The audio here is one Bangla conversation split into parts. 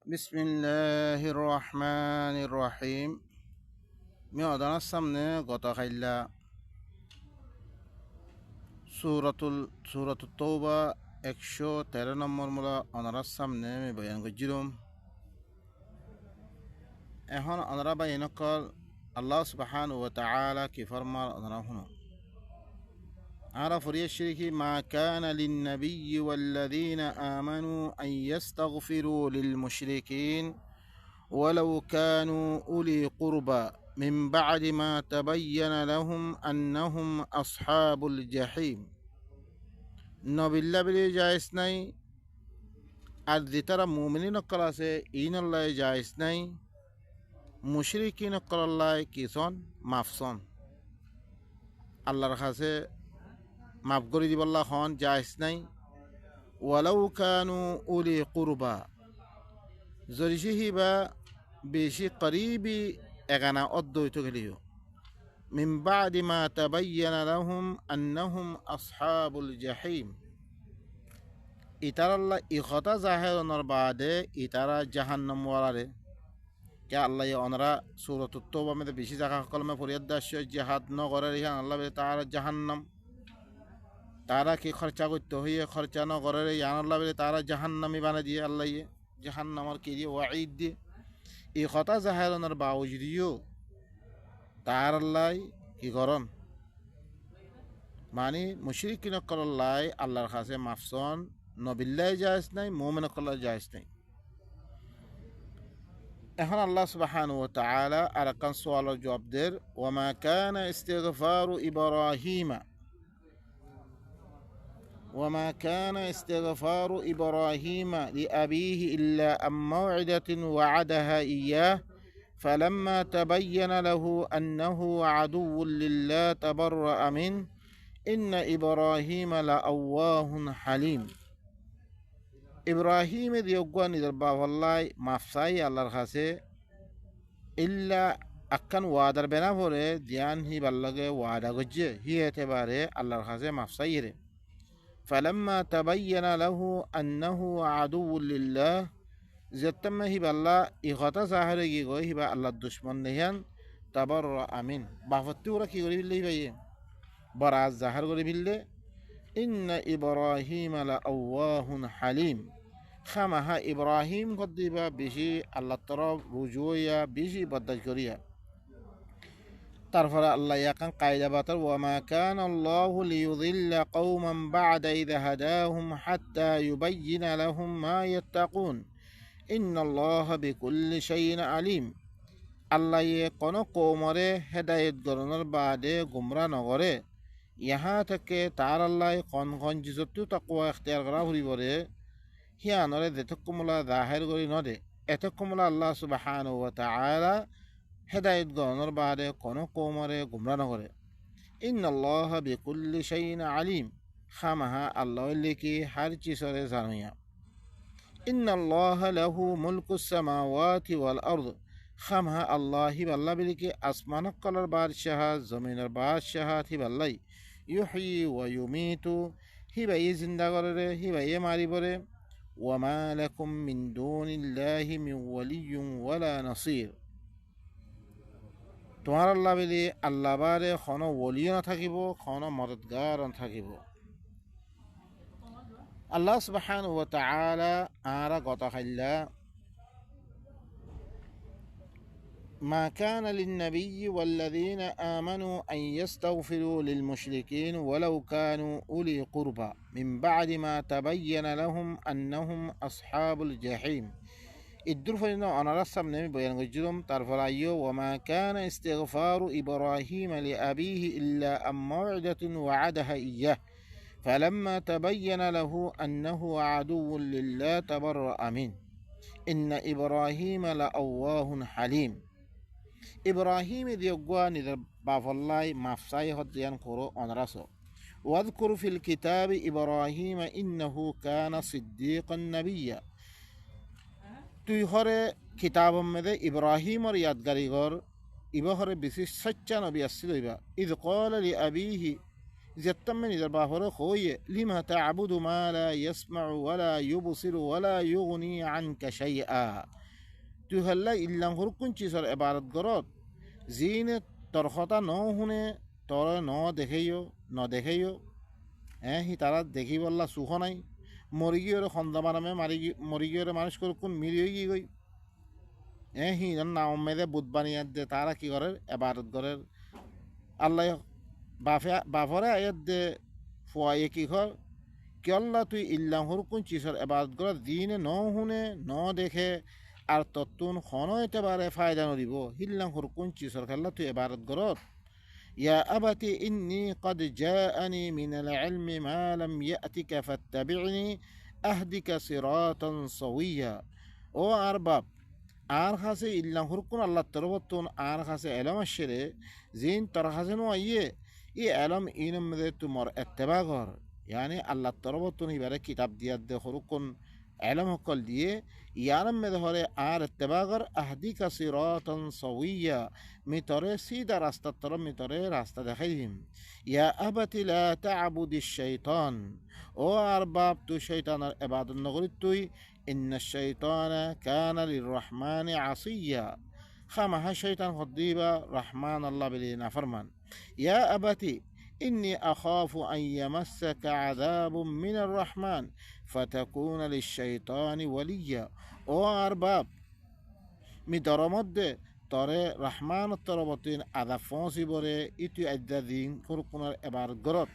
بسم الله الرحمن الرحيم میادان সামনে গতকাইলা সূরাতুল তওবা 113 নম্বর মূলা অনারার সামনে আমি বয়ান করছিলাম। এখন অনারা বয়ান কর আল্লাহ সুবহানাহু ওয়া তাআলা কি ফরমান অনারা শুনো। عرف الشرك ما كان للنبي والذين آمنوا أن يستغفروا للمشركين ولو كانوا أولي قربى من بعد ما تبين لهم أنهم أصحاب الجحيم নবিল্লা বলে জায়েজ নাই আর যেতারা মুমিনিন কলাসে ইনল্লাহ জায়েজ নাই মুশরিকিন কল্লাহ কিসন মাফসন আল্লাহর কাছে মাফ করে দিবল্লাহ হন জায়েজ নাই ওয়ালাউ কানু উলি কুরবা জরিসিহি বা বেশি করিবি এগানা অদ্বৈত গেলিও মিন বাদি মা তাবায়্যানা লাহুম আন্নাহুম আসহাবুল জাহিম ইতারাল্লাহ ইখতা জাহেরনের বাদে ইতারা জাহান্নাম ওয়ালারে কে আল্লাহ অনরা সূরাতুত তওবা মধ্যে বেশি জায়গা কলমে ফরিয়াদ দাস্য জিহাদ ন করে রিহান আল্লাহ তাআলা জাহান্নাম তারা কি খরচা করতে হইয়ে খরচা ন করে ইয়ান আল্লাহ তারা জাহান্নামি বানা দিয়ে আল্লাহ জাহান্নামর কি দিয়ে ওয়াঈদ দিয়ে এই কথা জাহেরনের বাউজুদিও তার আল্লাহ কি করন মানে মুশরিকিন কল্লাই আল্লাহর কাছে মাফসন নবিল্লাই জায়েজ নাই মুমিন কল্লাই জায়েজ নাই। এখন আল্লাহ সুবহানাহু ওয়া তাআলা আরাকান সওয়ালের জবাব দের ওয়ামা কানা ইস্তিগফারু ইব্রাহিমা وما كان استغفار إبراهيم لأبيه إلا عن موعدة وعدها إياه فلما تبين له أنه عدو لله تبرأ منه إن إبراهيم لأواه حليم إبراهيم ديوغوان إدربا والله مفساي الله الخاسي إلا أكن وادر بنا فوري ديان هي بلغي وادا گجي هي اعتباره الله الخاسي مفساي فلما تبين له أنه عدو لله زتم هي بالله إخوة ظاهر يقول هي بالله الدشمن نهان تبرأ من بافتورة كي يقول بالله بيه براز ظاهر يقول بالله إن إبراهيم لأواه حليم خمها إبراهيم قد يبا بشي الله ترى رجويا بشي بدل كريا তারপরে আল্লাহ ইয়াকান কায়দা বাতর ওয়ামা কান আল্লাহু লিয়ুযিল্লা কওমান বা'দা ইযা হাদাহুম হাত্তা ইউবায়্যিনা লাহুম মা ইয়াত্তাকুন ইন্নাল্লাহা বিকুল্লি শাইইন আলিম। আল্লাহ কোন কওমরে হেদায়েত গরনের বাদে গুমরা নগরে ইহা থেকে তার আল্লাহ কোন জিজতু তাকওয়া ইখতিয়ার করা হরিবরে হিয়ানরে যেতকুমলা জাহির করি নদে এতকুমলা আল্লাহ সুবহানাহু ওয়া তাআলা হেদায়েত গণর বাদে কোনো কৌমরে গুমরা নগরে ইন্নাল্লাহা বিকুল্লি শাইইন আলিম খামাহা আল্লাহ লিখি হার চিজরে জানুয়া ইন্নাল্লাহা লাহু মুলকুস সামাওয়াতি ওয়াল আরদ খামাহা আল্লাহ হিবাল্লাহ বিলিকি আসমান কলার বাদশাহ জমিনের বাদশাহ হিবাল্লাই ইউহয়ি ওয়া ইউমিতু হিবাই জিন্দা করে হিবাই মারিবরে ওয়ামা লাকুম মিন দুনিল্লাহি মিন ওয়ালিয়্যিন ওয়ালা নাসীর। তোমার আল্লাহ বলি আল্লাহ বারে কোনো ওলিও না থাকিব কোনো মদতগার না থাকিব। আল্লাহ সুবহানাহু ওয়া তাআলা আরা গত খাইলা ما كان للنبي والذين آمنوا أن يستغفروا للمشركين ولو كانوا أولي قربى من بعد ما تبين لهم أنهم أصحاب الجحيم الدرفين أنا رسم نمي بيان جدهم طرف أيو وما كان استغفار إبراهيم لأبيه إلا عن موعدة وعدها إياه فلما تبين له أنه عدو لله تبرأ منه إن إبراهيم لأواه حليم إبراهيم ديوغوان باف الله مفساي هديان كورو أنرسو واذكر في الكتاب إبراهيم إنه كان صديقا نبيا তুই হরে কিতাব মধ্যে ইব্রাহিমর ইয়াদগারিগর ইবা হরে বেশি সচ্চা নবী আসছিল ইবা ইদ ক্বালা লি আবিহি যেতাম্মে নিজের বাপরে কইয়ে লিমা তা'বুদু মা লা ইয়াসমাউ ওয়া লা ইউবসিরু ওয়া লা ইউগনি আনকা শাইআ তুই হল্লা ইল্লাম হুরকুন চিসর ইবাদত করত জিনে তোর কথা ন শুনে তোর ন দেখেইও ন দেখেইও হি তারা দেখি বললা সুখ নাই মরি গিয়ে খন্দা মারামে মরি গিয়ে মানুষ করুন মিলিয়ে গিয়ে গই হি না মেদে বুধ বানিয়ে দে তারা কি করে এবারত করে আল্লাহ বাফরে আয়াত দে ফুয়াইয়ে কি কর কি আল্লাহ তুই ইল্লাম হুরকুন চিসর এবারত করে দিনে ন শুনে ন দেখে আর তত্তুন খন একেবারে ফায়দা নদিব হিল্লাম হুরকুন চিসর খেললা তুই এবারত করত يا أبت إني قد جاءني من العلم ما لم يأتك فاتبعني أهدك صراطا سويا ও আরবাব আর কাছে ইল্লাম হুরকুন আল্লাহ তরবতুন আর কাছে এলম আসরে জিন তোর কাছে নো আইয়ে ই এলম ইনম মে তোমার ইত্তেবা কর ইয়ানি আল্লাহ তরবতুন ইবারে কিতাব দিয়া দে হুরকুন এলম হকল দিয়ে ইয়ারম মে ধরে আর ইত্তেবা কর আহদিকা সিরাতান সাওয়িয়া মি তরে সিধা রাস্তা তর মি তরে রাস্তা দেখাই দিম ইয়া আবাতি লা তা'বুদিশ শাইতান ও আরবাব তুই শয়তানের ইবাদত নগরি তুই إن الشيطان كان للرحمن عصيا خامها الشيطان خضيبا رحمن الله بلينا فرمان يا أبتي إني أخاف أن يمسك عذاب من الرحمن فتكون للشيطان وليا أو أرباب مدرمد তরে রহমান তরবতিন আদা ফসি বরে ইতু আদ্যা দিন ফুরকুনার এবার গরত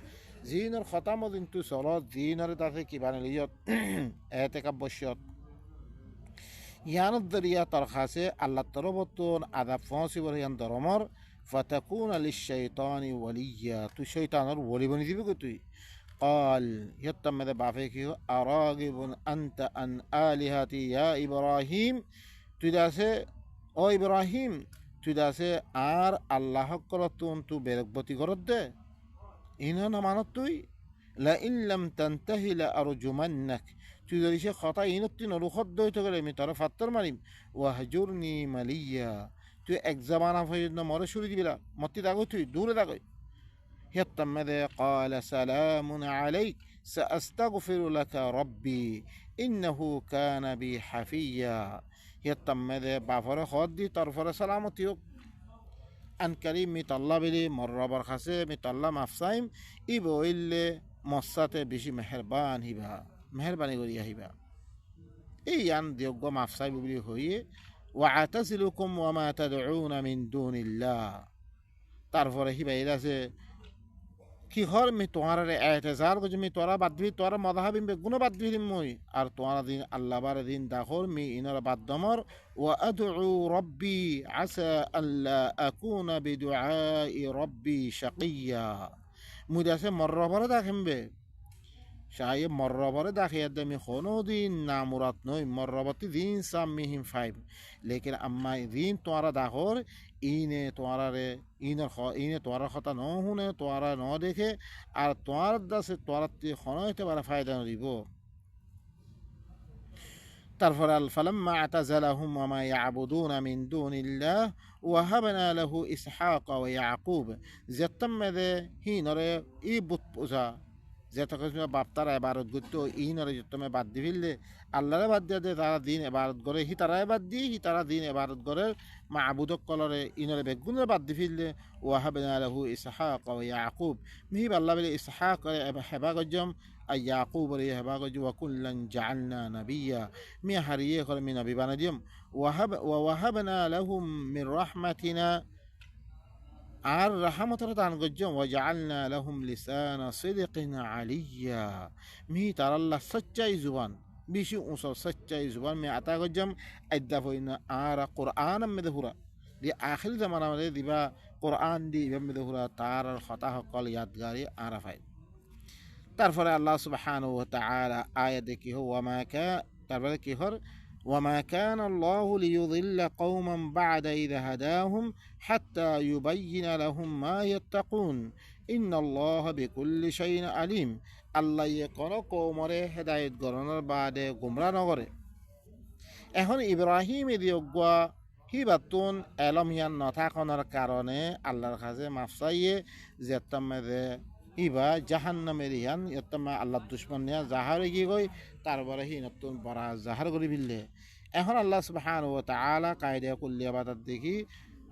জিনের খতাম দিন তু চলত জিনের তাতে কিবানে লিয়ত এতেকা বসিয়ত ইয়ানত দরিয়া তরখাসে আল্লাহ তরবতুন আদা ফসি বরে ইয়ান দরমর ফাতাকুন আলিশ শাইতানি ওয়ালিয়া তুই শয়তানের ওলি বনি দিবি কই তুই قال يتم ذا بعفيك أراغب أنت عن آلهتي يا إبراهيم تداسه ও ইব্রাহিম তুই দাসে আর আল্লাহ করতুন তু বেরকবতি করত দে ইনা না মানত তুই লা ইল্লাম তানতাহি লা আরজুমান্নাক তুই যদি সে কথা ইনতি নরুখত দইতে গেলে আমি তার ফাত্তর মারিম ওয়াহজুরনি মালিয়া তুই এক জামানা পর্যন্ত মরে শুরু দিবিলা মতি দাগই তুই দূরে দাগই হিয়াত্তাম মেদে قال سلام عليك سأستغفر لك ربي إنه كان بي حفيا يتمد بعفر خدي طرفر سلامتي أن كريم مطلع بلي مرة برخصة مطلع مفسايم إبو إلي مصات بشي مهربان هبا مهربان يقولي هبا إيان ديوغو مفساي بلي هوي وعتزلكم وما تدعون من دون الله طرفر هبا إذا سي কি হর মি তোমার এতেজার গজ মি তোরা বাদবি তোরা মদাহাবিম বেগুনো বাদবি মই আর তোরা দিন আল্লাহ বার দিন দাখর মি ইনার বাদদমর ওয়া আদউ রব্বি আসা আল্লা আকুনা বিদুআই রব্বি শাকিয়া মুদাসে মররবরে দাখিমবে শায়ে মররবরে দাখিয়াদ মি খনো দিন না মুরাত নই মররবতি দিন সামিহিম ফাইভ লেকিন আম্মা দিন তোরা দাখর ইনে তোয়ারে ইনে তোয়ার কথা ন শুনে তোয়ারা ন দেখে আর তোয়ার দাসে তোয়ারাতে খনইতে পারে ফায়দা দিব তারপর আল ফালাম্মা আতাজালাহুম ওয়া মা ইয়াবুদুনা মিন দুনিল্লাহ ওয়াহাবনা লাহু ইসহাক ওয়া ইয়াকুব জাত্তামদে হিনরে ই বুত পূজা যেতকে বাপতারা এবারত গুতো ইনরে যতমে বাদ দিবিলে আল্লাহরে বাদ দিয়ে তারা দিন এবারত করে হি তারাই বাদ দি হি তারা দিন এবারত করে মাবুদক কলরে ইনরে বেগুনের বাদ দিবিলে ওয়াহাবনা লাহু ইসহাক ওয়া ইয়াকুব মিহি আল্লাহ বলে ইসহাক হেবা গজম আর ইয়াকুব বলে হেবা গজ ওয়া কুল্লান জাআলনা নাবিয়্যা মি হারিয়ে করে মি নবী বানাদিম ওয়াহাবনা লাহুম মির রাহমাতিনা আর রাহমতর দান গজ্জম ওয়াজআলনা লাহুম লিসানা সিদকিন আলিয়া মি তারাল্লাহ সচ্চাই জুবান বিশি উঁচু সচ্চাই জুবান মে আতা গজ্জম আইদা ফইনা আর কোরআন মেদহুরা দি আখির জামানা মধ্যে দিবা কোরআন দি মেদহুরা তার কথা সকল ইয়াদগারি আরাফাই তারপরে আল্লাহ সুবহানাহু ওয়া তাআলা আয়াতে কি ওয়া মা কা তারপরে কি হর وما كان الله ليضل قوما بعد إذا هداهم حتى يبين لهم ما يتقون إن الله بكل شيء عليم الله يكون قومره هدايت গরনের বাদে গুমরা নগরে এখন ইব্রাহিম দিয়গা হিবাতুন এলম হিয়ান নথাকনের কারণে আল্লাহর কাছে মাফসাইয়ে যেতামে ইবা জাহান্নামের ইয়ান ইয়ত্তমা আল্লাহ দুশ্মন নিয়া জাহারে গিয়ে গই তারপরে হি নতুন বড়া জাহার করে ফেললে এখন আল্লাহ সুবহানাহু ওয়া তাআলা কায়দা কুল্লিয়া বাতার দেখি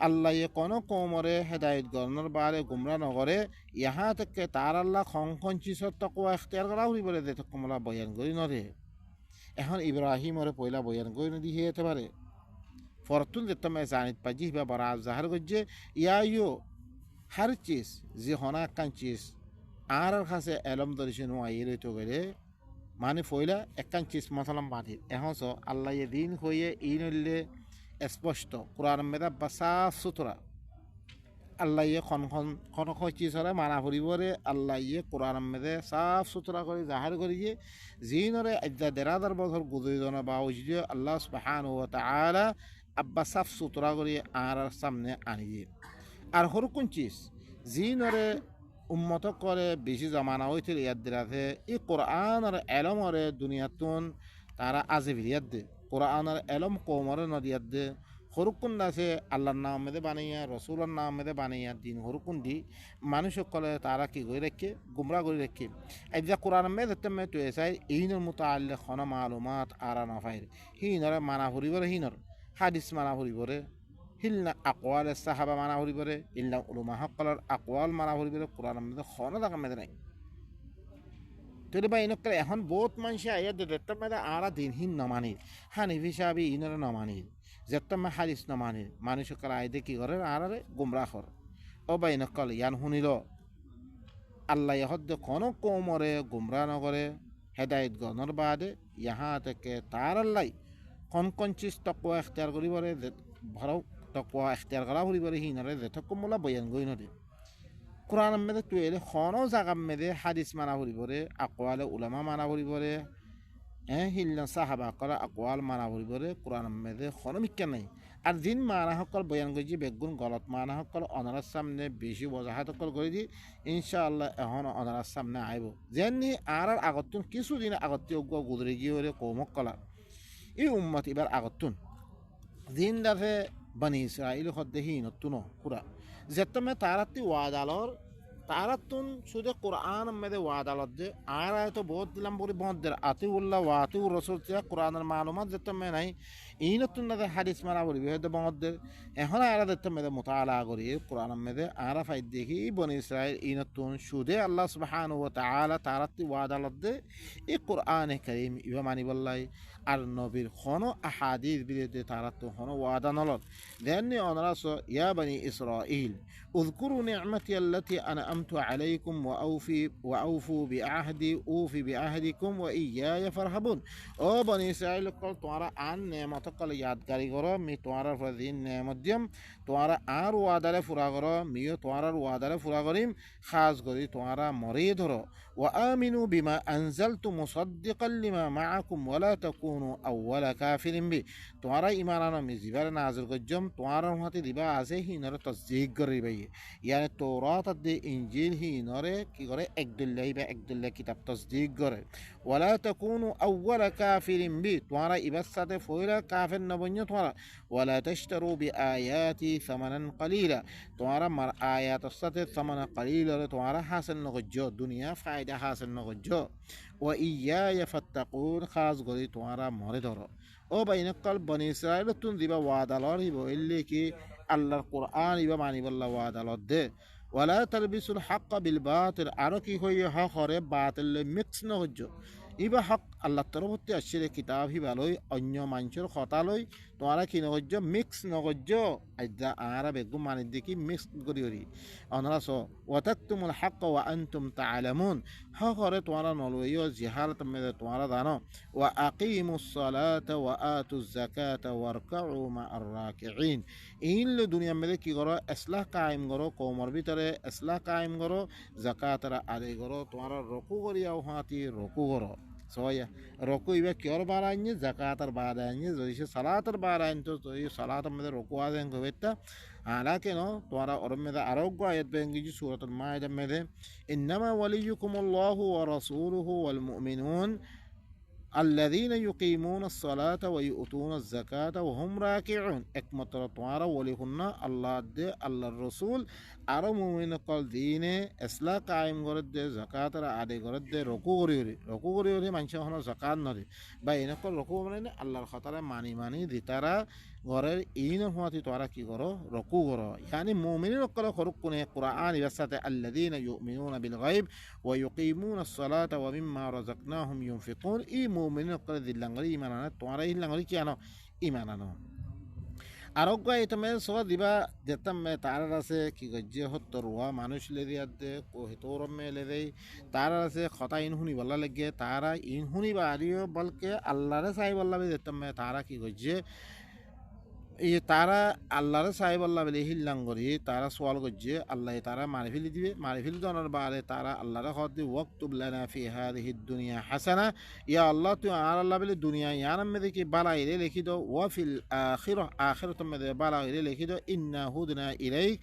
আল্লাহ কোনো কৌমরে হেদায়ত গণর বারে গুমরা নগরে ইহা থেকে তার আল্লাহ খংখঞ্চিসর তকোয়া এখতিয়ার করা হই বলে যে কমলা বয়ান করি নরে এখন ইব্রাহিমরে পয়লা বয়ান করি নদী হতে পারে ফরতুন যে তুমি জানিত পাজি বা বড়া জাহার গজ্জে ইয়ো হার চিজ যে হনা কান চিজ আর কাছে এলম দরিছে নোয়াই রইতে গেলে মানে ফইলা একান চিজ মশলাম বাঁধি এখন আল্লাহ দিন হয়ে ই নইলে স্পষ্ট কোরআন মেদা বা সাফ সুতরা আল্লাহ খন চিজ হলে মানা ফুরিবরে আল্লাহ কোরআন মেদে সাফ সুতরা করে জাহার করিয়ে জিনরে আজ্জা দেড়াদার বছর গুজরিদনা বা উজিয়ে আল্লাহ সুবহানাহু ওয়া তাআলা আব্বা সাফ সুতরা করে আর সামনে আনিয়ে আর হরকুন চিজ জিনরে উম্মত করে বেশি জমানা হইছিল ইয়াদ দিলাতে এই কোরআন আর এলমরে দুনিয়াতুন তারা আজে ভিরিয়াদ দে কোরআন আর এলম কৌমরে নদিয়াদ দে হরকুন আছে আল্লাহর নাম মেদে বানাইয়া রসুলের নাম মেদে বানাইয়া দিন হরকুন দি মানুষ সকলে তারা কি করে রাখে গুমরা করে রাখে এই যে কোরআন মেদে তেমে তো এসাই ইনর মতো আল্লে খন মালুমাত আরা নফাইর হিনরে মানা ফুরিবরে হিনর হাদিস মানা ফুরিবরে হিলনা আকওয়াল সাহাবা মানা ফুরিবরে ইল্লা উলমা সকলের আকওয়াল মানা ফুরিবরে কোরআন মেদে খন দেখা মেদে নাই তোর বা ইনকলে এখন বহুত মানুষ আইয়া দেখতে মেদে আরা দিনহীন নমানির হানিফি সাহাবি ইনরে নমানির যেতমে হাদিস নমানির মানুষ সকলে আইদে কি করে আরে গুমরা কর ও বা ইনকল ইয়ান শুনিল আল্লাহ হদ্দ কোনো কৌমরে গুমরা নগরে হেদায়ত গণর বাদে ইহা থেকে তার আল্লাহ কন চিজ তকুয়া এখতিয়ার করিবরে ভরাও তকুয়া এখতিয়ার করা করিবরে হিনরে যেথক মোলা বয়ান গই নদী কোরআন মেদে তুয়েলে খন জাগাম মেদে হাদিস মানা ফুরিবরে আকওয়ালে উলামা মানা ফুরিবরে হিল্লা সাহাবা করা আকওয়াল মানা ফুরিবরে কোরআন মেদে খন মিক্কা নাই আর দিন মানা সকল বয়ান গজি বেগুন গলত মানা সকল অনারার সামনে বেশি বজাহাত সকল করে দি ইনশাআল্লাহ এখন অনারার সামনে আইব যেনি আর আগতুন কিছুদিন আগতে গুজরে গিয়ে কৌমক কলা এই উম্মত এবার আগতুন দিন দাফে বানি ইসরাইল হদ্দেহি নতুন পুরা যেতমে তারাতি ওয়াদালর তারাতুন শুধু কোরআন মেদে ওয়াদালত যে আর তো বহুত দিলাম বলি বহদের আতি উল্লাহ ওয়াতি রসুল কোরআনের মালুমাত যেতমে নাই এই নতুন না হাদিস মারা বলি হয়তো বহদের এখন আর দেখতে মেদে মোতালা করি কোরআন মেদে আর ফাইদ দেখি বনি ইসরাইল এই নতুন শুধু আল্লাহ সুবহানাহু ওয়া তাআলা তারাতি ওয়াদালত দে এই কোরআনে কারীম ইবা মানি বললাই আর নবীর খন আহাদিস বিরুদ্ধে তারাতো খন ওয়াদা নলত দেননি অনরাস ইয়া বনি ইসরাইল اذكروا نعمتي التي أنعمت عليكم وأوفوا بعهدي أوفي بعهدكم وإياي فارهبون ও বনি ইসরাইল কল তোমারা আন নেমত কল ইয়াদগারি করো মি তোমার ফদিন নেমদ্যম তোমারা আর ওয়াদারে ফুরা করো মিও তোমার ওয়াদারে ফুরা করিম খাস করি তোমারা মরি ধরো وآمنوا بما أنزلت مصدقا لما معكم ولا تكونوا أول كافر به তোমারা ইমানানো মিজিবার নাজিল গজ্জম তোমার হাতে দিবা আছে হিনরে তসদিক করিবাই ইয়ানি তৌরাত দে ইনজিল হিনরে কি করে একদুল্লাহ বা একদুল্লাহ কিতাব তসদিক করে ওয়ালা তাকুনু আউওয়ালা কাফিরিন বি তোমারা ইবার সাথে ফয়রা কাফির নবন্য তোমারা ওয়ালা তাশতারু বিআয়াতি সামানান কালিলা তোমারা মার আয়াতের সাথে সামানা কালিলা তোমারা হাসিল নগজ্জ দুনিয়া ফায়দা হাসিল নগজ্জ ওয়া ইয়া ফাত্তাকুন খাস করে তোমারা মরে ধরো ও বাইনকাল বনি ইসরাইল তুন দিবা ওয়াদালর হিব ইল্লে কি আল্লাহর কোরআন ইবা মানিবাল্লাহ ওয়াদালত দে ওয়ালা তালবিসুল হক বিল বাতিল আর কি হইয়ে হক হরে বাতিল মিক্স ন হজ্জ ইবা হক আল্লাহ তরফতে আসলে কিতাব হিবালই অন্য মানুষের কথা লই তোমারা কি নগজ্য মিক্স নগজ্য আজ্জা আরা বেগু মানি দেখি মিক্স করি করি অনরাস ওয়াতাকতুমুল হক ওয়া আনতুম তাআলামুন হক হরে তোমারা নলইও জিহালত মেদে তোমারা জানো ওয়া আকিমুস সালাতা ওয়া আতুজ যাকাতা ওয়ারকাউ মা'আর রাকিঈন ইন দুনিয়া মেদে কি করো ইসলাহ কায়েম করো কওমর ভিতরে ইসলাহ কায়েম করো যাকাতরা আদায় করো তোমারা রুকু করিয়াও হাতি রুকু করো soya roku ibe kyor baranye zakatar baranye zoise salatar barayen to salat med roku aden gobetta halake no tora ormeda aroggo ayat bengi suratul maida mede innama waliyukum allah wa rasuluhu wal mu'minun আল্লাযীনা ইউকিমুনাস সালাতা ওয়া ইউতুনাজ যাকাতা ওয়া হুম রাকিউন, একমাত্র তোমারা ওলি হুন্না আল্লাহ দে আল্লাহর রসুল আরো মুমিন কল দিনে ইসলাম কায়েম করে দে, যাকাতরা আদায় করে দে, রকু করি মানুষ হন যাকাত নরে বা এনেকল রকু মানে আল্লাহর খাতারে মানি দিতারা ঘরের ইন হওয়াতে তোরা কি করো রকু করো। ইয়ানি মুমিনের কল খরক কোনে কুরআন ইবাসাতে আল্লাযীনা ইউমিনুনা বিল গায়ব ওয়া ইউকিমুনাস সালাতা ওয়া মিম্মা রাযাকনাহুম ইউনফিকুন, ই মুমিনের কল দিল্লাঙ্গরি ঈমান আনা তোরা ইল্লাঙ্গরি কি আনো ঈমান আনো। আরোগ্য তুমি সব দিবা যেতাম তার আছে কি গজ্জে হত্তর হওয়া মানুষ লেদি আদে তোরমে লেদেই তার আছে খতা ইন শুনি বলা লাগে তারা ইন শুনিবা আরিও বলকে আল্লাহরে চাই বললা যেতাম তারা কি গজ্জে তারা আল্লাহরে সাহেব আল্লাহ বলে হিল্লাং করি তারা সোয়াল করছে আল্লাহ তারা মারি ফেলি দিবে, মারি ফেলি দেওয়ার বারে তারা আল্লাহরে খত দি ওয়াক্তুব লানা ফি হাদিহি দুনিয়া হাসানা, ইয়া আল্লাহ তুই আর আল্লাহ বলে দুনিয়া ইয়ার মধ্যে কি বালা ইরে লিখি দো, ওয়া ফিল আখিরাত মধ্যে বালা ইরে লিখি দো, ইন্না হুদনা ইলাইক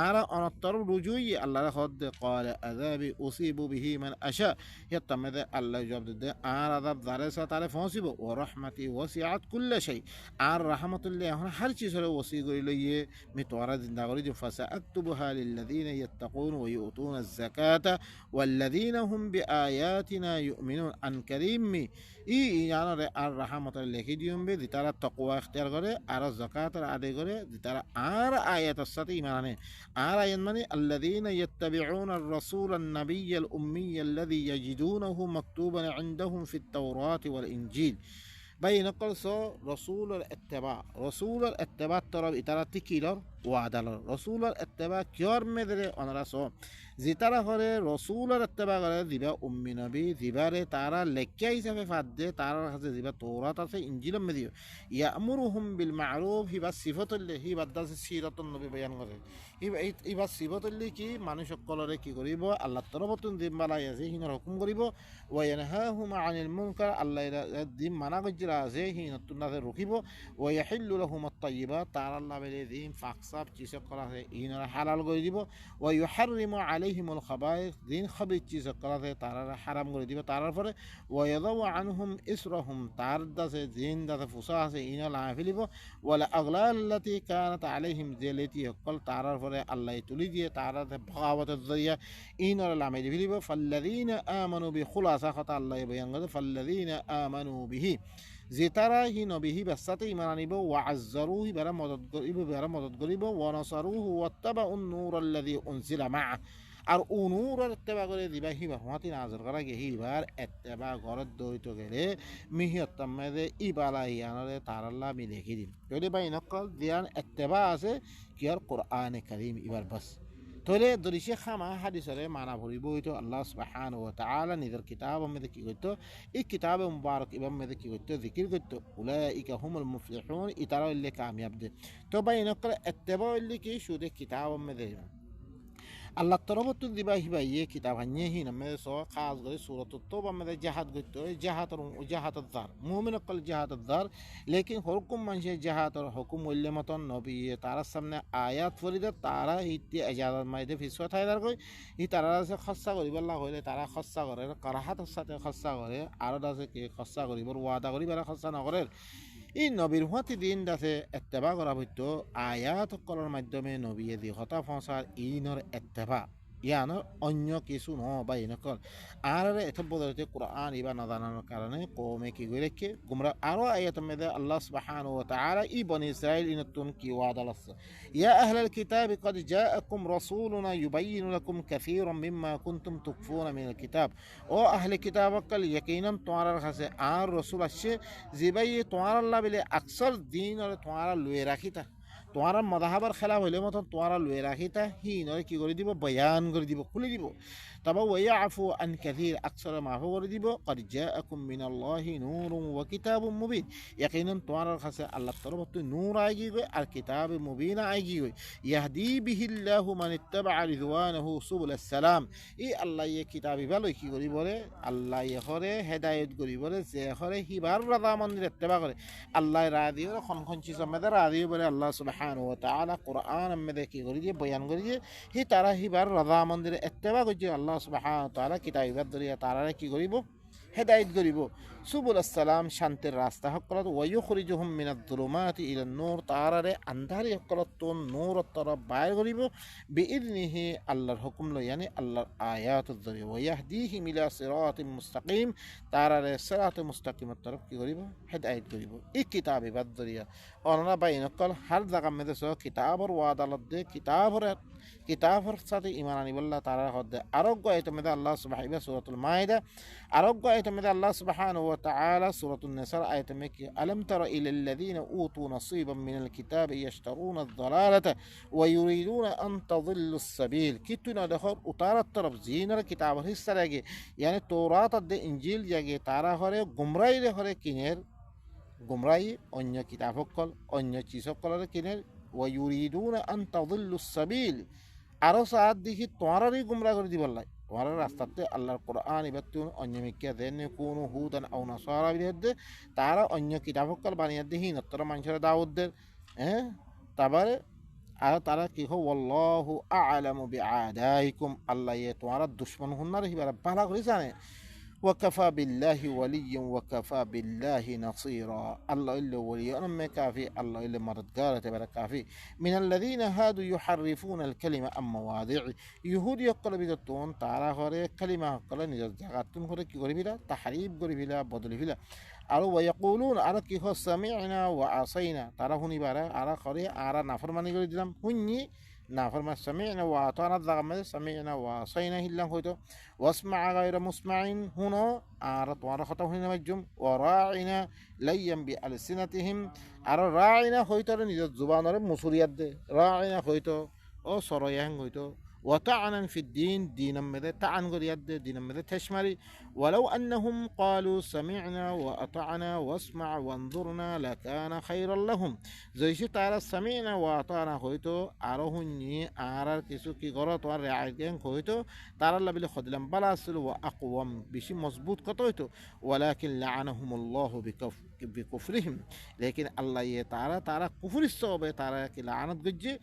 আর অনত্তর রুজুই আল্লাহরে খত দে ক্বাল আযাবি উসিবু বিহি মান আশা, ইয়াত মধ্যে আল্লাহ জবাব দে আর আযাব দারে সা তারে ফসিব, ওয়া রাহমাতি ওয়াসিআত কুল্লা শাই, আর রাহমাতুল্লাহ हर चीज़ वसी गई ये मैं तोरा जिंदा करी जो फसा अक्तुबुहा लिल्लज़ीना यत्तक़ून व युतून ज़काता वल्लज़ीना हुम बिआयातिना युमिनून अन करीम में ই ইয়ানরে আর রাহমাতের লেখি দিউম বে দিতারা তাকওয়া ইখতিয়ার করে আর যাকাতের আদায় করে দিতারা আর আয়াতের সাথে ঈমান আনে। আর আয়াত মানে আল্লাযীনা ইয়াত্তাবিউনা আর-রাসূলা আন-নাবিয়্যাল উম্মিয়্যা আল্লাযী ইয়াজিদুনাহু মাকতুবান ইনদাহুম ফিত তাওরাতি ওয়াল ইনজিল। باي نقل سو رسول الاتباع ترى إتارة تكيلر وعدالر رسول الاتباع كيار مدري أنا رسول زيتارة هره رسول الاتباع غير ذبا أمي نبي ذبا ره تارا لكيا يسافر فادة تارا هذا ذبا توراة تاسه إنجيل مديو يأمرهم بالمعروف هي بس صفة اللي هي بدل سيرة النبي بيان غير هي بس صفة اللي كي مانوش كلاره كي غريبه الله تربطون ذم بلا يزيه هنا حكم غريبه وينهاهم عن المنكر الله ذم منا غجر زيه هنا تنازل ركيبه ويحل لهم الطيبات تعالى الله بلذين فاقصاب چیز قرار هنا حلال غريبه ويحرم عليهم الخبائث دين خبيث چیز قرار تعالى حرام غريبه تعالى فره ويضع عنهم إسرهم تعرض سے دين ذات فصاح سے هنا لا فيلبه ولا أغلال التي كانت عليهم ذلتي قل تعالى فره الله تولي تعالى بغاوة الذرية هنا لا فيلبه فالذين آمنوا بخلاصة خطأ الله بيان فالذين آمنوا به زيتارا هي نبيه بسات إيمانيبه وعزروه برا مدد قريبه ونصروه واتبعوا النور الذي أنزل معه আর নূর اتباع করে দিবা হিবা হওয়াতে নাজর করা গে হিবার اتباع করে দইত গেলে মিহিয়ত মধ্যে ইবালা ইয়ানরে তারাল্লাহ মি দেখি দিন যদি ভাই নকল দিয়ান اتباع আছে কি আর কোরআনে কারীম ইবার বাস তোলে দরিশে খামা হাদিসরে মানা ভরিব হইতো আল্লাহ সুবহানাহু ওয়া তাআলা নিজের কিতাবের মধ্যে কি করতো এই কিতাবে মুবারক ইবার মধ্যে কি করতো জিকির করতো উলাইকা হুমুল মুফলিহুন ইতারা ইল্লে কামিয়াব দে। তো ভাই নকল اتباع ইল্লে কি শুধু কিতাবের মধ্যে আল্লাহ তরফত দিবা হিবা ইয়ে কিতাব হানিয়ে হি নামে সো খাস করে সূরাত তওবা মধ্যে জিহাদ করতে জিহাদের দার মুমিন কল জিহাদের দার লেকিন হুকুম মানছে জিহাদের হুকুম মূল্য মতন নবী তার সামনে আয়াত ফরিদা তারা ইতি ইজাজত মাইদে ফিসওয়া থাইদার কই ই তারা আছে খসসা করিবল্লা হইলে তারা খসসা করে কারাহাতের সাথে খসসা করে আর দাসে কি খসসা করিবর ওয়াদা করিবার খসসা না করে এই নবীর হতে দিন দাসে এত্তেবা করা হইতো আয়াত করার মাধ্যমে নবী দি হতা ফসার ইনর এত্তেবা ইয়ানো অন্য কিছু ন বা ইনকল আর এত বদলতে কোরআন ইবা না জানার কারণে কমে কি করে রেখে গুমরা আরো আয়াত মধ্যে আল্লাহ সুবহানাহু ওয়া তাআলা ই বনি ইসরাইল ইনতুন কি ওয়াদা লাস ইয়া আহলাল কিতাব قد جاءكم رسولنا يبين لكم كثيرا مما كنتم تخفون من الكتاب ও আহলে কিতাব কল ইয়াকিনান তোমার কাছে আর রাসূল আসছে জিবাই তোমার আল্লাহ বলে আকসর দিন আর তোমার লয়ে রাখিতা তোমার মদাহাবার খেলা হইলে মতন তোমার লয়ে রাখিতা হি নয় কি করে দিব বয়ান করে দিব খুলে দিব তবে ওয়াইয়াফু আন কাসীর আকসর মাফু করে দিব قد جاءكم من الله نور وكتاب مبين ইয়াকিনান তোমার কাছে আল্লাহর তরফ থেকে নূর আইগি গয় আর কিতাব মুবিন আইগি গয় ইয়াহদি বিহিল্লাহু মান ইত্তাবা রিদওয়ানাহু সুবুলাস সালাম ই আল্লাহ এই কিতাবি ভালো কি করি বলে আল্লাহ এহরে হেদায়েত করি বলে যে এহরে হিবার রাজা মন্দির ইত্তেবা করে আল্লাহ রাজি ওর খন চিজ মধ্যে রাজি বলে আল্লাহ সুবহানাহু ওয়া তাআলা কোরআন মধ্যে কি করি যে বয়ান করি যে হি তারা হিবার রাজা মন্দির ইত্তেবা করছে আল্লাহ সুবহানাহু ওয়া তাআলা কিতাবিবাদ দরিয়া তারা কি করিব হেদায়েত করিব সুবুল আসসালাম শান্তির রাস্তা হকলত ওয়ায়ুখরিজুহুম মিনাজ-জুলুমাতি ইলান-নূর তারারে আন্ধারি হকলত নূর তরফ বাইর করিব বিইذনিহি আল্লাহর হুকুম লয়ানি আল্লাহর আয়াতুল জরিয়া ওয়াহদিহিম ইলা সিরাতিম মুস্তাকিম তারারে সিরাতে মুস্তাকিমের তরফ কি করিব হেদায়েত করিব এই কিতাবে বাদ জরিয়া অনরা বাইন হকল হর জায়গা মধ্যে সো কিতাবর ওয়াদালত দে কিতাবর সাথে ঈমান আনিবল্লাহ তারা হদে আরোগ্য আয়াতে আল্লাহ সুবহানাহু ওয়া সূরাতুল মাইদা আরোগ্য আয়াতে আল্লাহ সুবহানাহু ওয়া তাআলা সূরাতুন নিসার আয়াতে কি আলাম তারা ইলাল্লাযীনা উতু নসীবাম মিনাল কিতাবি ইয়াশতারুনা আয-যালালাতা ওয়া ইউরিদুনা আন তাযিল্লুস সাবিল কিতুনা দেখো উতারাত তরফ জিনার কিতাবর হিস্সা লাগে ইয়ানি তৌরাত দে ইনজিল জাগে তারা হরে গুমরাই রে হরে কিনের গুমরাই অন্য কিতাব সকল অন্য চিজ সকলের কিনের ওয়া ইউরিদুনা আন তাযিল্লুস সাবিল আরো সাত দেখি তোমারই গুমরা করে দিবল্লাই তোমার রাস্তাতে আল্লাহর কোরআন ইবাতুন অন্য মিকিয়া দেন কোনো হুদান আও নাসারা বিরুদ্ধে তারা অন্য কিতাব সকল বানিয়ে দেহি নত্তর মানুষের দাউদদের তারপরে আর তারা কি হো ওয়াল্লাহু আ'লামু বিআদাইকুম আল্লাহ তোমার দুশমন হুন্নার হিবারা ভালো করে জানে وكفى بالله وليا وكفى بالله نصيرا الله إلا ولي أنا كافي الله إلا مردقارة تبارك كافي من الذين هادوا يحرفون الكلمة عن مواضعه يهود يقول بيدتون تعالى هوري كلمة قال نجاز جاغاتون هوري كي غري بلا تحريف غري بلا بدل بلا أرو ويقولون على كي هو سمعنا وعصينا ترى هني بارا على خري على نافرماني غري دلم هني نافرمان سمعنا وأطعنا الضغمة سمعنا وعصينا هلا هوتو واسمع غير مسمع هنا أردت ورخته هنا مجم وراعنا ليا بألسنتهم أرى راعنا هوتو نجد زبان مسوريات راعنا هوتو أو صريان هوتو وطعنا في الدين دينا مذا طعن قريد دينا مذا تشمري ولو أنهم قالوا سمعنا وأطعنا واسمع وانظرنا لكان خيرا لهم زي شي تعالى سمعنا وأطعنا خويتو أروهني أرى كيسو كي غرط ورعايتين خويتو تعالى الله بلي خدلن بلاسل وأقوم بشي مظبوط قطويتو ولكن لعنهم الله بكفرهم لكن الله تعالى كفر الصوبة تعالى لعنت قجي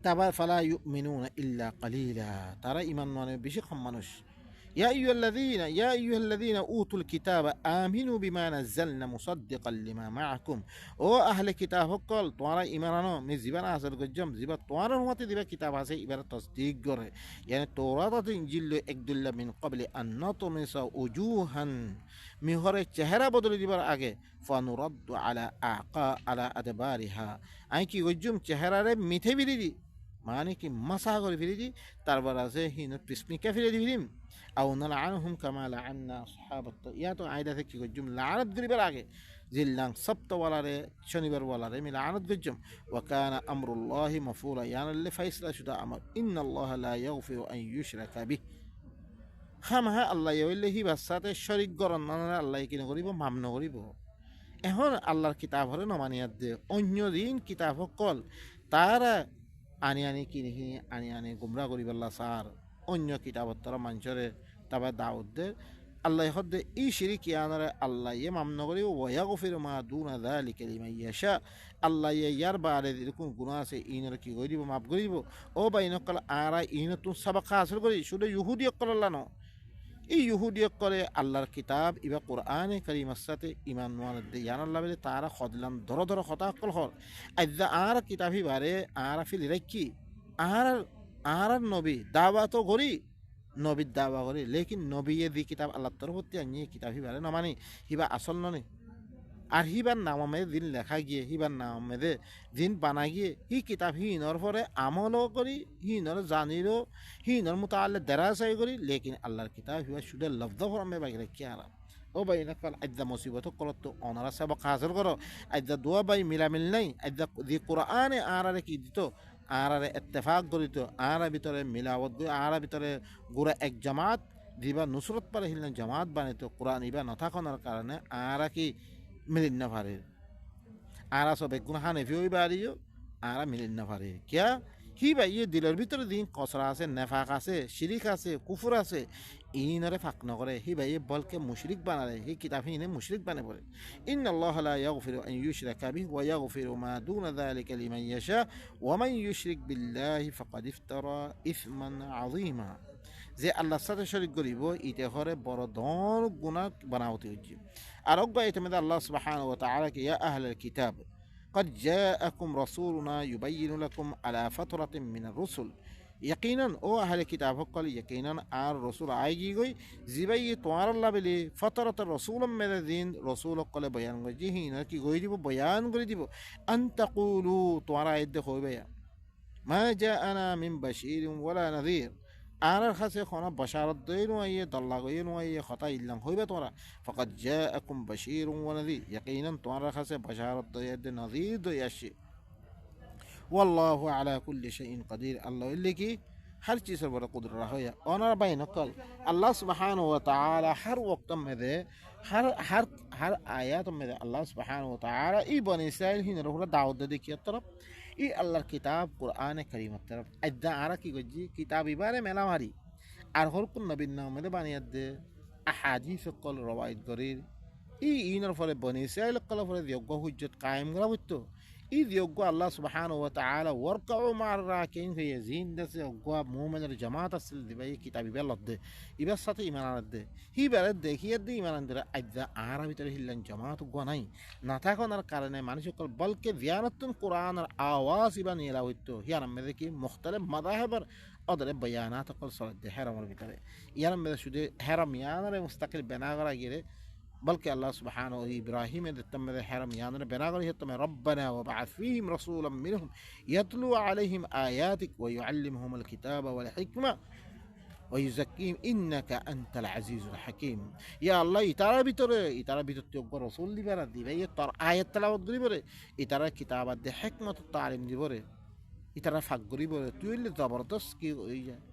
تبا فلا يؤمنون إلا قليلا ترى إيمان بشي خمانوش يا أيها الذين أوتوا الكتاب آمنوا بما نزلنا مصدقا لما معكم أو أهل كتاب قال توارا إيمانانو من زبان أحسر قجم زبان توارا همات دبا كتاب هسي إبارة تصديق قره يعني توراة إنجيل إقدل من قبل أن نطمس وجوها مهر الشهرة بدل دبا أجي فنرد على أدبارها أنكي قجم شهرة ميته بلدي মানে কি মাসা করে ফিরে দি তারপর আছে হিন পিসমিকা ফিরে দিবিম আও নালআনহুম কামা লাআন্না আসহাবাত ইয়া তো আয়দা থেকে গজুম লানত গরিবার আগে জিল্লাং সপ্ত ওয়ালারে শনিবার ওয়ালারে মি লানত গজুম ওয়া কানা আমরুল্লাহি মাফুরা ইয়ানা লি ফাইসলা শুদা আমর ইন্নাল্লাহা লা ইয়াগফিরু আন ইউশরাকা বিহি খামহা আল্লাহ ইল্লাহি বাসাতে শরীক গরন না আল্লাহ কি করিব মামন করিব এখন আল্লাহর কিতাব হরে নমানিয়াত দে অন্য দিন কিতাব কল তারা আনি কিনি আনি গুমরা করি বললা সার অন্য কিতাবত তারা মানুষরে তাবা দাউদ দে আল্লাহ হদ্দে ই শিরিক ইয়ানারে আল্লাহ ইয়ে মামন করি ওয়াগফিরু মা দুনা যালিকা লিমান ইয়াশা আল্লাহ ইয়ার বারে এরকম গুনাহ আছে ইনরে কি করিব মাফ করিব ও বাইনকাল আরা ইন তুন সাবাক হাসিল করি শুধু ইহুদি কল্লা না এই ইহুদি করে আল্লাহর কিতাব ইবা কোরআনে কারীমের সাথে ঈমান ওয়ালাদ দে ইয়ানাল্লাহ বলে তারা খদলাম ধর কথা কল হল আইদা আর কিতাবি বারে আর ফিল রাখি আর নবী দাওয়া তো করি নবীর দাওয়া করি লেকিন নবী দি কিতাব আল্লাহর তরফতে আনিয়ে কিতাবি বারে না মানে হিবা আসল নয় আর হিবার নামে দিন লেখা গিয়ে হিবার নামে দিন বানা গিয়ে হি কিতাব হিনর পরে আমলও করি হিনর জানিরও হিনর মতো আল্লাহ দেরাসাই করি লেকিন আল্লাহর কিতাব হিবা শুধু লফজ ফরমে বাইরে কি আর ও ভাই না কাল আজ্জা মুসিবত কলত তো অনারা সবক হাসিল করো আজ্জা দোয়া ভাই মিলামিল নাই আজ্জা দি কোরআনে আরারে কি দিত আরারে ইত্তেফাক করিত আরা ভিতরে মিলাওয়াত আরা ভিতরে গুরা এক জামাত দিবা নুসরত পারে হিলনা জামাত বানিত কোরআন ইবা নথাকনার কারণে আরা কি মিলিন না পারে আরা সব এক গুণা হানেফি হই বাড়িও আরা মিলিন না পারে কিয়া হি ভাই দিলের ভিতরে দিন কসরা আছে নেফাক আছে শিরিক আছে কুফুর আছে ইনরে ফাঁক নকরে হি ভাই বলকে মুশরিক বানালে হি কিতাব হিনে মুশরিক বানে পড়ে ইন্নাল্লাহ লা ইয়াগফিরু আন ইউশরাকা বিহি ওয়া ইয়াগফিরু মা দুনা যালিকা লিমান ইয়াশা ওয়া মান ইউশরিক বিল্লাহি ফাকাদ ইফতারা ইসমান আযীমা যে আল্লাহর সাথে শরীক করিব ইতে হরে বড় ধন গুনাহ বানাওতে হচ্ছে আর অজ্ঞা এটা মধ্যে আল্লাহ সুবহানাহু ওয়া তাআলা কে ইয়া আহলাল কিতাব قد جاءكم رسولنا يبين لكم على فترة من الرسل يقينا او اهل كتاب قال يقينا আর রসুল আইগি গই জিবাই তোমার আল্লাহ বলি ফতরত রসুল মেরে দিন রসুল কলে বয়ান গই জি না কি গই দিব বয়ান করে দিব আন তাকুলু তোমারা আইদে হইবে মা জাআনা মিন বাশীরিন ওয়ালা নাযীর আর খাসে খনা বাশারত দেইনু আইয়ে দল্লা গইনু আইয়ে খতা ইল্লাম হইবে তোরা ফাকাদ জাআকুম বাশীরুন ওয়া নাযীর ইয়াকিনান তোরা খাসে বাশারত দেইয়ে নাযীর দইয়াশি والله على كل شيء قدير الله اللي كي هر چیز پر قدرت رہا ہے اور بھائی نقل اللہ سبحانہ و تعالی ہر وقت میں دے ہر آیات میں دے اللہ سبحانہ و تعالی ای بنی اسرائیل ہی نرو دعوت دے کی طرف ای اللہ کتاب قرآن کریم طرف ادا ارا کی گجی کتابی بارے میلا ماری আর হর কোন নবীর নামে বানিয়ে দে আহাদিস কল রওয়ায়াত গরির ই ইনর ফলে বনি ইসরাইল কল ফলে যোগ্য হুজ্জত কায়েম করা হইতো ই যোগ্য আল্লাহ সুবহানাহু ওয়া তাআলা ওয়ারকাউ মা'র রাকিন ফি ইয়াজিন দাস যোগ্য মুমিনের জামাত আসল দিবাই কিতাবি বেলদ ইবার সাথে ঈমান আনদে হি বারে দেখিয়ে দি ঈমান আনদে আজ্জা আরবি তরে হিল্লান জামাত গো নাই না থাকার কারণে মানুষ কল বলকে জিয়ারতুন কোরআনের আওয়াজ ইবা নিলা হইতো হিয়ার মধ্যে কি মুখতালিফ মাযাহিবের অদরে বয়ানাত কল সলাদ হারামের ভিতরে ইয়ার মধ্যে শুধু হারাম ইয়ানের মুস্তাকিল বানা করা গিয়ে بلکہ اللہ سبحانہ و ابراہیم دتم حرم یانر بنا کر تم ربنا وبعث فيهم رسولا منهم يتلو عليهم آياتك ويعلمهم الكتاب والحكمة ويزكيهم إنك أنت العزيز الحكيم يا الله ইতারা ভিতরে তো রাসূল দিবারা দিবে তোর আয়াত তেলাওয়াত করিবরে ইতারা কিতাবাত দে হিকমত তালিম দিবরে ইতারা ফাক করিব তুই হইলে জবরদস্ত কি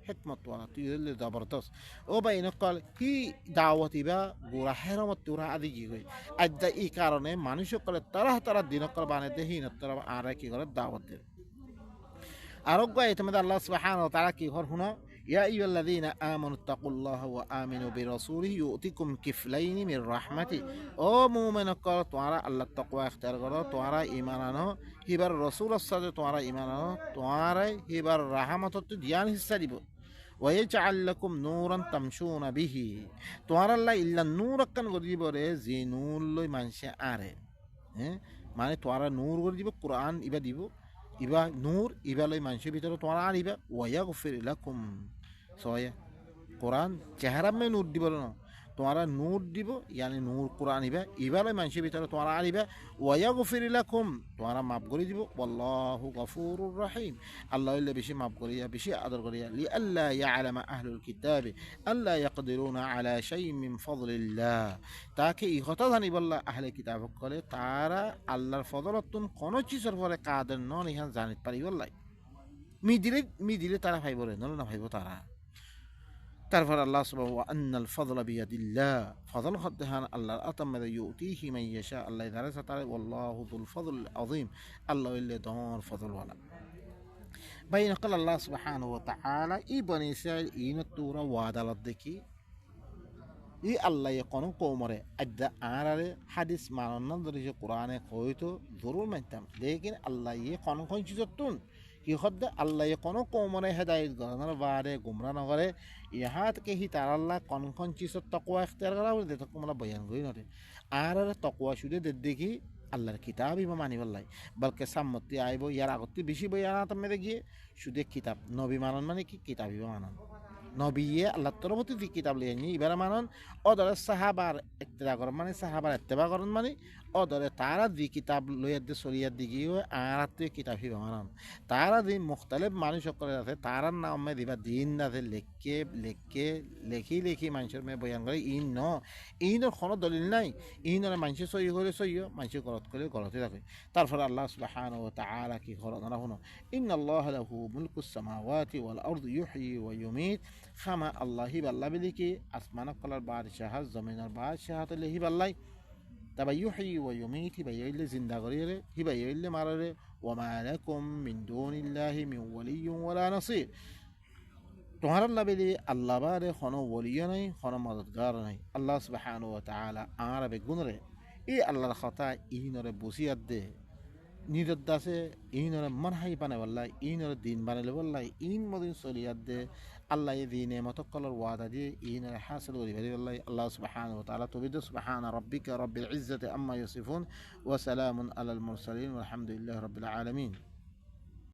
হিকমত ওয়ালা তুই হইলে জবরদস্ত ও ভাই নকল কি দাওয়াত ইবা গোরা হেরামত তোরা আদি কি কই আজ্জা এই কারণে মানুষ কলে তারা দিন কল বানাই দে হিন তারা আর কি করে দাওয়াত দে আরোগ্য এতমে আল্লাহ সুবহানাহু ওয়া তাআলা কি হর হুনা يا أيها الذين آمنوا اتقوا الله وآمنوا برسوله يؤتكم كفلين من رحمته أو مؤمن قال توارا الله التقوى اختار کرو توارا ایمانانو هبر رسول الصدق توارا ایمانانو توارا هبر رحمت تو دیان حصہ دیب ويجعل لكم نورا تمشون به توارا الله إلا نور کن گردیب رے زی نور لوی منشه آره মানে তোরা নূর করে দিব কোরআন ইবা দিব ইবা নূর ইবা লই মানুষের ভিতরে তোরা আনিবা ওয়াগফির লাকুম সয়া কোরআন চেহারা মে নূর দিব না তোরা নূর দিব ইয়ানি নূর কোরআন ইবা ইবা লই মানুষের ভিতরে তোরা আনিবা ওয়াগফির লাকুম তোরা মাফ করে দিব আল্লাহু গফুরুর রহিম আল্লাহ ইল্লা বেশি মাফ করিয়া বেশি আদর করিয়া লি আল্লা ইয়ালামা আহলুল কিতাব আল্লা ইয়াকদিরুনা আলা শাইইন মিন ফাদলিল্লাহ তাকে এই কথা জানি বললা আহলে কিতাব কলে তারা আল্লাহর ফজলতুন কোন চিজের পরে কাদের নন ইহান জানিত পারি বললাই মি দিলে তারা ভাইব রে নল না ভাইব তারা তারপর আল্লাহ সুবহানাহু ওয়া আন্নাল ফাদলা বিয়াদিল্লাহ ফজল হদ্দান আল্লাহর আতাম মে ইউতিহি মান ইয়াশা আল্লাহ তাআলা সাতারে আল্লাহু যুল ফজল আযীম আল্লাহ ইল্লা দর ফজল ওয়ালা বাইন قال الله سبحانه وتعالى ই বনি ইসরাইল ইন তুরা ওয়াদালত দেখি ই আল্লাহ কোন কোমরে আদা আরারে হাদিস মানন ধরে যে কোরআনে কইতো জরুর মানতাম লেকিন আল্লাহ ই কোন কোন চিজতুন কি হদ আল্লাহ কোন কোমরে হেদায়েত গরানোর বারে গুমরা নগরে ইহাত কে হি তার আল্লাহ কোন কোন চিজত তাকওয়া ইখতিয়ার করা বলে তো তোমরা বয়ান কই নরে আর তাকওয়া শুধু দেখি আল্লাহর কিতাব ইমা মানি বললাই বলকে সাম্মতি আইব ইয়ার আগতে বেশি বয়ানাত মেরে গিয়ে শুধু কিতাব নবী মানন মানে কি কিতাব ইমা মানন নবীয়ে আল্লাহ তরফতি যে কিতাব লিয়ে নিয়ে এবার মানন অদরে সাহাবার ইত্তেবা করেন মানে সাহাবার ইত্তেবা করেন মানে অদরে তারা যে কিতাব লইয়া দিয়ে চলিয়ার দিকে আর কিতাব হিবা মানন তারা যে মুখতালিফ মানুষ সকলে আছে তারার নামে দিবা দিন আছে লেখি মানুষের মেয়ে বয়ান করে ইনের কোনো দলিল নাই ইনের মানুষের সহি হলে সহিও মানুষের গলত করে গলতে থাকে তারপর আল্লাহ সুবহানাহু ওয়া তাআলা কি ঘরত না শুনো ইন্নাল্লাহা লাহু মুলকুস সামাওয়াতি ওয়াল আরদি ইউহয়ি ওয়া ইউমীত খামা আল্লাহ হিবাল্লাহ বিলিকি আসমান কলার বাদশাহ জমিনের বাদশাহ তলে হিবাল্লাই তবে ইউহয়ি ওয়া ইউমীত হিবাইলে জিন্দা করিয়ে হিবাইলে মারে ওয়া মা লাকুম মিন দুনিল্লাহি মিন ওয়ালিয়্যিন ওয়ালা নাসীর তোমার আল্লাহ বিলি আল্লাহ বারে কোনো ওলিও নাই কোনো মদদগার নাই আল্লাহ সুবহানাহু ওয়া তাআলা আর বেগুনরে এই আল্লাহর কথা ইনরে বসিয়াত দে নিরদ্দাসে ইনর মানহাই বানে বল্লাই ইনর দিন বানালে বল্লাই ইন মদিন সলিয়াদে আল্লাহ দিনে মতকলর ওয়াদা দিয়ে ইনর হাসিল করি ভেরি বল্লাই আল্লাহ সুবহানাহু ওয়া তাআলা তবিদু সুবহানা রাব্বিকা রাব্বিল ইজ্জাতি আম্মা ইয়াসিফুন ওয়া সালামুন আলাল মুরসালিন ওয়ালহামদুলিল্লাহি রাব্বিল আলামিন।